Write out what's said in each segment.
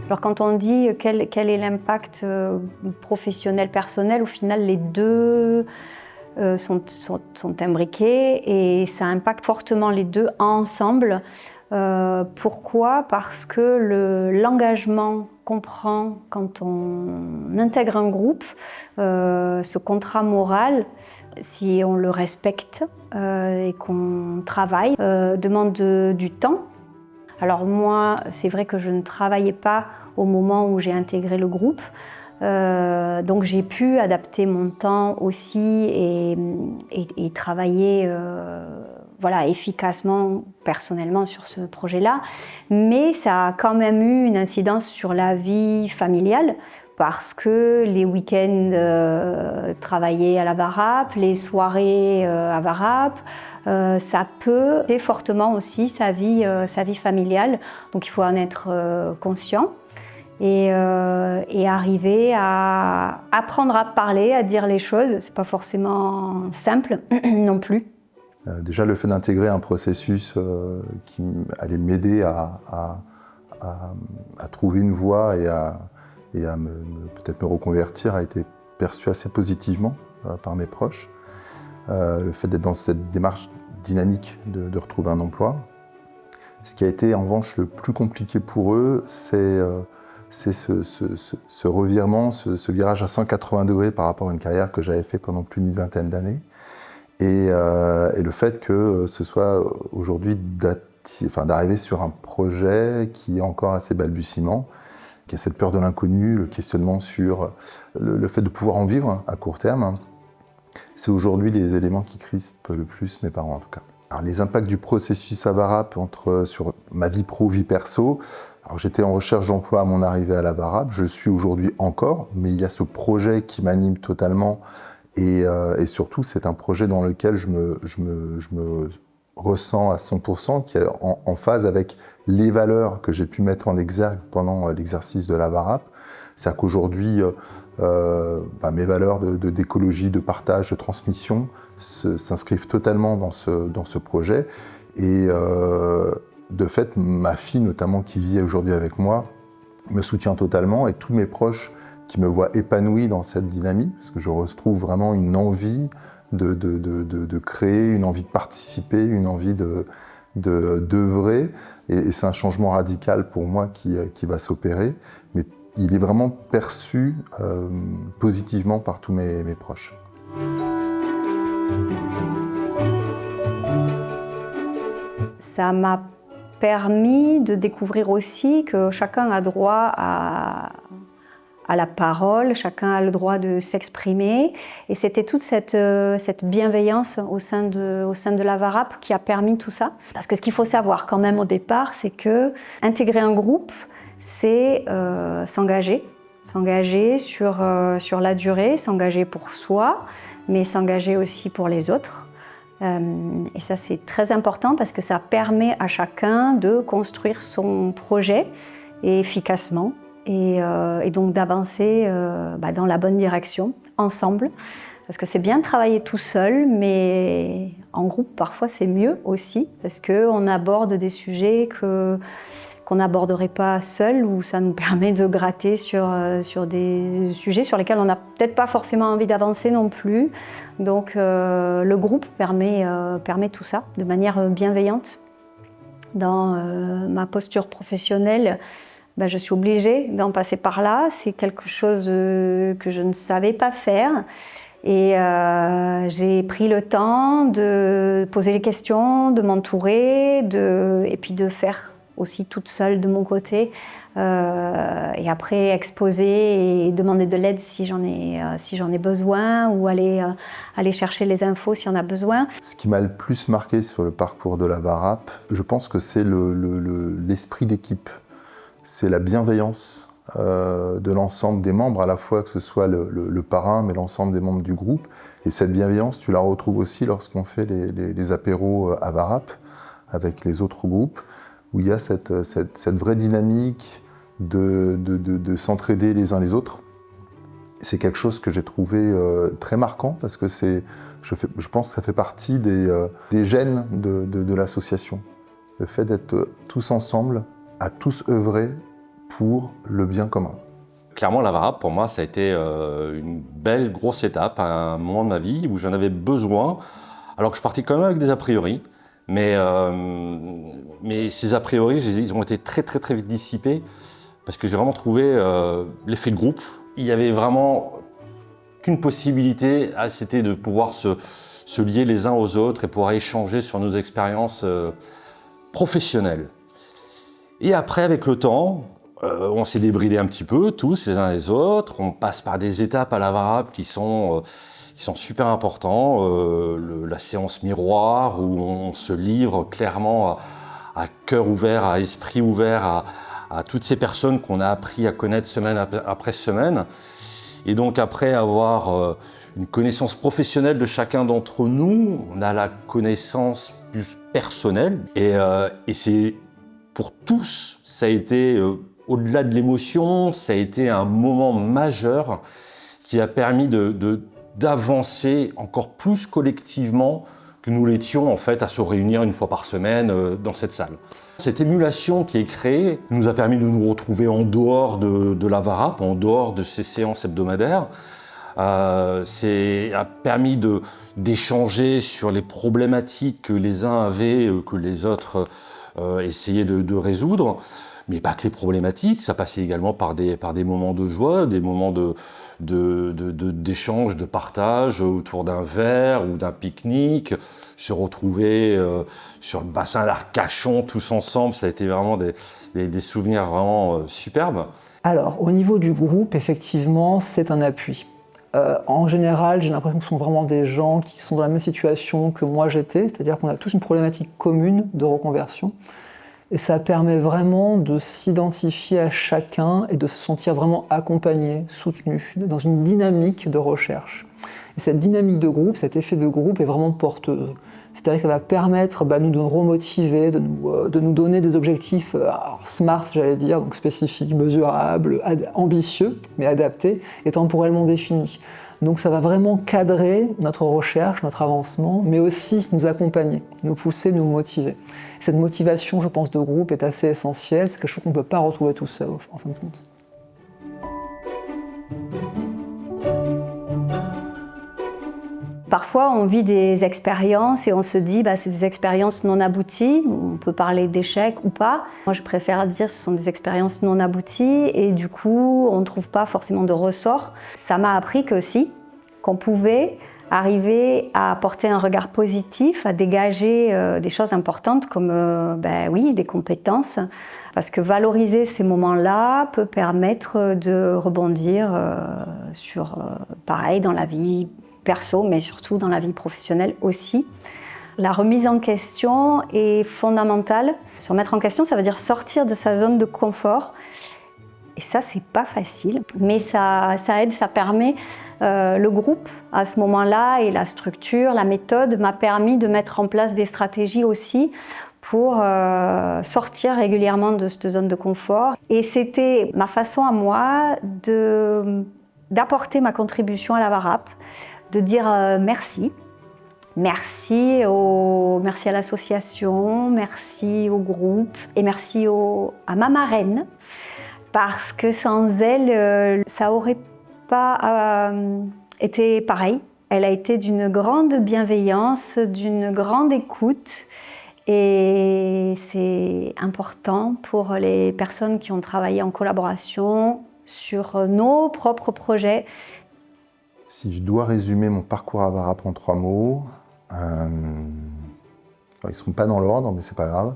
Alors quand on dit quel est l'impact professionnel, personnel, au final les deux sont imbriqués et ça impacte fortement les deux ensemble. Pourquoi? Parce que l'engagement qu'on prend quand on intègre un groupe, ce contrat moral, si on le respecte et qu'on travaille, demande du temps. Alors moi, c'est vrai que je ne travaillais pas au moment où j'ai intégré le groupe, donc j'ai pu adapter mon temps aussi et travailler voilà, efficacement, personnellement sur ce projet-là. Mais ça a quand même eu une incidence sur la vie familiale parce que les week-ends travailler à la VARAP, les soirées à VARAP, ça peut aider fortement aussi sa vie familiale. Donc il faut en être conscient. Et arriver à apprendre à parler, à dire les choses. C'est pas forcément simple non plus. Déjà le fait d'intégrer un processus qui allait m'aider à trouver une voie et à peut-être me reconvertir a été perçu assez positivement par mes proches. Le fait d'être dans cette démarche dynamique de retrouver un emploi. Ce qui a été en revanche le plus compliqué pour eux, c'est ce revirement, ce virage à 180 degrés par rapport à une carrière que j'avais fait pendant plus d'une vingtaine d'années. Et le fait que ce soit aujourd'hui d'arriver sur un projet qui est encore assez balbutiement, qui a cette peur de l'inconnu, le questionnement sur le fait de pouvoir en vivre à court terme, c'est aujourd'hui les éléments qui crispent le plus mes parents en tout cas. Alors, les impacts du processus à VARAP sur ma vie pro, vie perso. Alors, j'étais en recherche d'emploi à mon arrivée à la VARAP, je suis aujourd'hui encore, mais il y a ce projet qui m'anime totalement et surtout c'est un projet dans lequel je me ressens à 100%, qui est en phase avec les valeurs que j'ai pu mettre en exergue pendant l'exercice de la VARAP. C'est-à-dire qu'aujourd'hui, mes valeurs d'écologie, de partage, de transmission s'inscrivent totalement dans ce projet. Et de fait, ma fille notamment, qui vit aujourd'hui avec moi, me soutient totalement et tous mes proches qui me voient épanoui dans cette dynamique, parce que je retrouve vraiment une envie de créer, une envie de participer, une envie d'œuvrer. Et c'est un changement radical pour moi qui va s'opérer. Mais il est vraiment perçu positivement par tous mes proches. Ça m'a permis de découvrir aussi que chacun a droit à la parole, chacun a le droit de s'exprimer. Et c'était toute cette bienveillance au sein de la VARAP qui a permis tout ça. Parce que ce qu'il faut savoir quand même au départ, c'est que intégrer un groupe, c'est s'engager sur la durée, s'engager pour soi, mais s'engager aussi pour les autres. Et ça, c'est très important parce que ça permet à chacun de construire son projet efficacement et donc d'avancer dans la bonne direction, ensemble. Parce que c'est bien de travailler tout seul, mais en groupe, parfois, c'est mieux aussi parce qu'on aborde des sujets qu'on n'aborderait pas seul, où ça nous permet de gratter sur des sujets sur lesquels on n'a peut-être pas forcément envie d'avancer non plus. Donc le groupe permet tout ça de manière bienveillante. Dans ma posture professionnelle, je suis obligée d'en passer par là. C'est quelque chose que je ne savais pas faire. Et j'ai pris le temps de poser les questions, de m'entourer, et puis de faire aussi toute seule de mon côté, et après exposer et demander de l'aide si j'en ai besoin, ou aller chercher les infos si on a besoin. Ce qui m'a le plus marqué sur le parcours de la VARAP, je pense que c'est l'esprit d'équipe, c'est la bienveillance de l'ensemble des membres, à la fois que ce soit le parrain, mais l'ensemble des membres du groupe. Et cette bienveillance, tu la retrouves aussi lorsqu'on fait les apéros à VARAP avec les autres groupes, où il y a cette vraie dynamique de s'entraider les uns les autres. C'est quelque chose que j'ai trouvé très marquant, parce que je pense que ça fait partie des gènes de l'association. Le fait d'être tous ensemble, à tous œuvrer pour le bien commun. Clairement, la VARAP, pour moi, ça a été une belle, grosse étape à un moment de ma vie où j'en avais besoin, alors que je partais quand même avec des a priori. Mais ces a priori, ils ont été très, très, très vite dissipés parce que j'ai vraiment trouvé l'effet de groupe. Il y avait vraiment qu'une possibilité, c'était de pouvoir se lier les uns aux autres et pouvoir échanger sur nos expériences professionnelles. Et après, avec le temps, on s'est débridé un petit peu, tous, les uns les autres. On passe par des étapes à la VARAP qui sont super importantes. La séance miroir, où on se livre clairement à cœur ouvert, à esprit ouvert, à toutes ces personnes qu'on a appris à connaître semaine après semaine. Et donc, après avoir une connaissance professionnelle de chacun d'entre nous, on a la connaissance plus personnelle. Et c'est pour tous, ça a été... au-delà de l'émotion, ça a été un moment majeur qui a permis d'avancer encore plus collectivement que nous l'étions en fait à se réunir une fois par semaine dans cette salle. Cette émulation qui est créée nous a permis de nous retrouver en dehors de la VARAP, en dehors de ces séances hebdomadaires. A permis d'échanger sur les problématiques que les uns avaient, que les autres essayaient de résoudre. Mais pas que les problématiques, ça passait également par des moments de joie, des moments d'échange, de partage autour d'un verre ou d'un pique-nique, se retrouver sur le bassin d'Arcachon tous ensemble, ça a été vraiment des souvenirs vraiment superbes. Alors, au niveau du groupe, effectivement, c'est un appui. En général, j'ai l'impression que ce sont vraiment des gens qui sont dans la même situation que moi j'étais, c'est-à-dire qu'on a tous une problématique commune de reconversion. Et ça permet vraiment de s'identifier à chacun et de se sentir vraiment accompagné, soutenu, dans une dynamique de recherche. Et cette dynamique de groupe, cet effet de groupe est vraiment porteuse. C'est-à-dire qu'elle va permettre nous de nous remotiver, de nous donner des objectifs smart, j'allais dire, donc spécifiques, mesurables, ambitieux, mais adaptés et temporellement définis. Donc ça va vraiment cadrer notre recherche, notre avancement, mais aussi nous accompagner, nous pousser, nous motiver. Cette motivation, je pense, de groupe est assez essentielle, c'est quelque chose qu'on ne peut pas retrouver tout seul, en fin de compte. Parfois, on vit des expériences et on se dit c'est des expériences non abouties. On peut parler d'échecs ou pas. Moi, je préfère dire que ce sont des expériences non abouties et du coup, on ne trouve pas forcément de ressort. Ça m'a appris qu'on pouvait arriver à apporter un regard positif, à dégager des choses importantes comme des compétences. Parce que valoriser ces moments-là peut permettre de rebondir pareil, dans la vie perso, mais surtout dans la vie professionnelle aussi. La remise en question est fondamentale. Se remettre en question, ça veut dire sortir de sa zone de confort. Et ça, c'est pas facile, mais ça aide, ça permet. Le groupe, à ce moment-là, et la structure, la méthode m'a permis de mettre en place des stratégies aussi pour sortir régulièrement de cette zone de confort. Et c'était ma façon à moi d'apporter ma contribution à la VARAP, de dire merci. Merci à l'association, merci au groupe et merci à ma marraine, parce que sans elle, ça n'aurait pas été pareil. Elle a été d'une grande bienveillance, d'une grande écoute, et c'est important pour les personnes qui ont travaillé en collaboration sur nos propres projets. Si je dois résumer mon parcours à VARAP en 3 mots, ils ne seront pas dans l'ordre, mais c'est pas grave.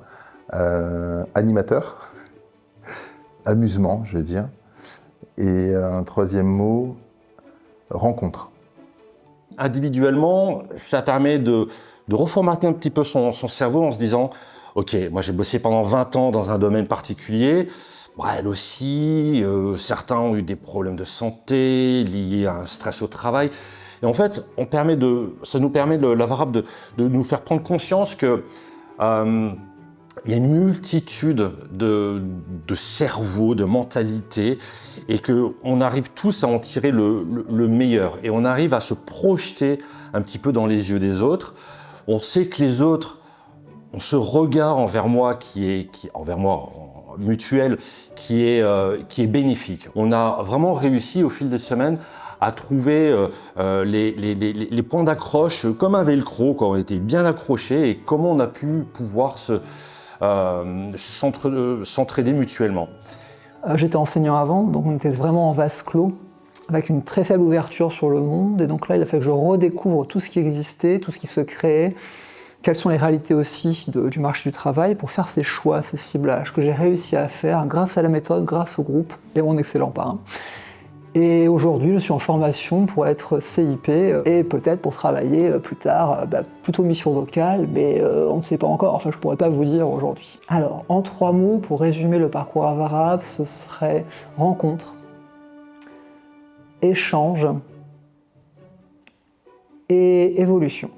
Animateur, amusement, je vais dire. Et un 3e mot, rencontre. Individuellement, ça permet de reformater un petit peu son cerveau en se disant « Ok, moi j'ai bossé pendant 20 ans dans un domaine particulier, elle aussi, certains ont eu des problèmes de santé liés à un stress au travail. » Et en fait, ça nous permet, la VARAP, de nous faire prendre conscience que il y a une multitude de cerveaux, de mentalités, et qu'on arrive tous à en tirer le meilleur. Et on arrive à se projeter un petit peu dans les yeux des autres. On sait que les autres ont ce regard envers moi envers moi, mutuelle qui est bénéfique. On a vraiment réussi au fil des semaines à trouver les points d'accroche comme un velcro, quand on était bien accrochés, et comment on a pu pouvoir s'entraider mutuellement. J'étais enseignant avant, donc on était vraiment en vase clos, avec une très faible ouverture sur le monde. Et donc là, il a fallu que je redécouvre tout ce qui existait, tout ce qui se créait, quelles sont les réalités aussi du marché du travail, pour faire ces choix, ces ciblages que j'ai réussi à faire grâce à la méthode, grâce au groupe et mon excellent parrain. Et aujourd'hui, je suis en formation pour être CIP et peut-être pour travailler plus tard, plutôt mission locale, mais on ne sait pas encore, enfin je ne pourrais pas vous dire aujourd'hui. Alors, en 3 mots, pour résumer le parcours Avarap, ce serait rencontre, échange et évolution.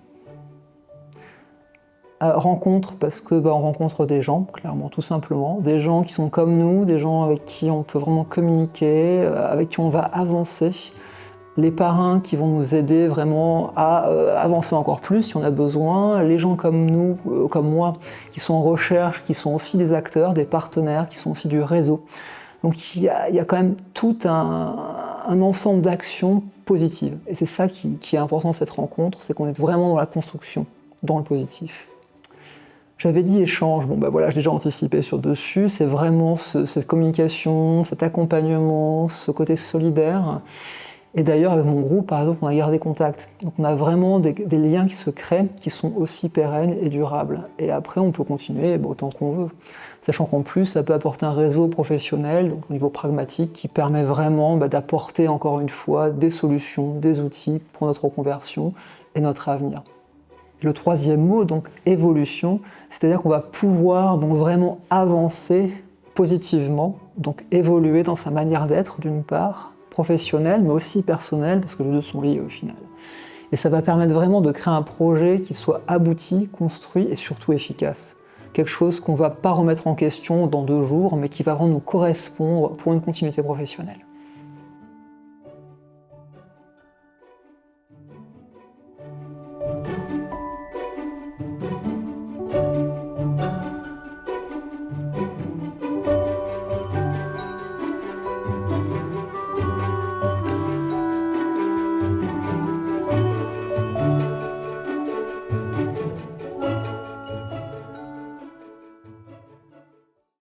Rencontre parce que on rencontre des gens, clairement, tout simplement, des gens qui sont comme nous, des gens avec qui on peut vraiment communiquer, avec qui on va avancer, les parrains qui vont nous aider vraiment à avancer encore plus si on a besoin, les gens comme nous, comme moi, qui sont en recherche, qui sont aussi des acteurs, des partenaires, qui sont aussi du réseau. Donc il y a quand même tout un ensemble d'actions positives. Et c'est ça qui est important dans cette rencontre, c'est qu'on est vraiment dans la construction, dans le positif. J'avais dit échange, voilà, j'ai déjà anticipé sur dessus, c'est vraiment cette communication, cet accompagnement, ce côté solidaire. Et d'ailleurs, avec mon groupe, par exemple, on a gardé contact. Donc on a vraiment des liens qui se créent, qui sont aussi pérennes et durables. Et après, on peut continuer autant qu'on veut. Sachant qu'en plus, ça peut apporter un réseau professionnel, donc au niveau pragmatique, qui permet vraiment d'apporter, encore une fois, des solutions, des outils pour notre reconversion et notre avenir. Le 3e mot, donc évolution, c'est-à-dire qu'on va pouvoir donc vraiment avancer positivement, donc évoluer dans sa manière d'être d'une part, professionnelle, mais aussi personnelle, parce que les deux sont liés au final. Et ça va permettre vraiment de créer un projet qui soit abouti, construit et surtout efficace. Quelque chose qu'on ne va pas remettre en question dans 2 jours, mais qui va vraiment nous correspondre pour une continuité professionnelle.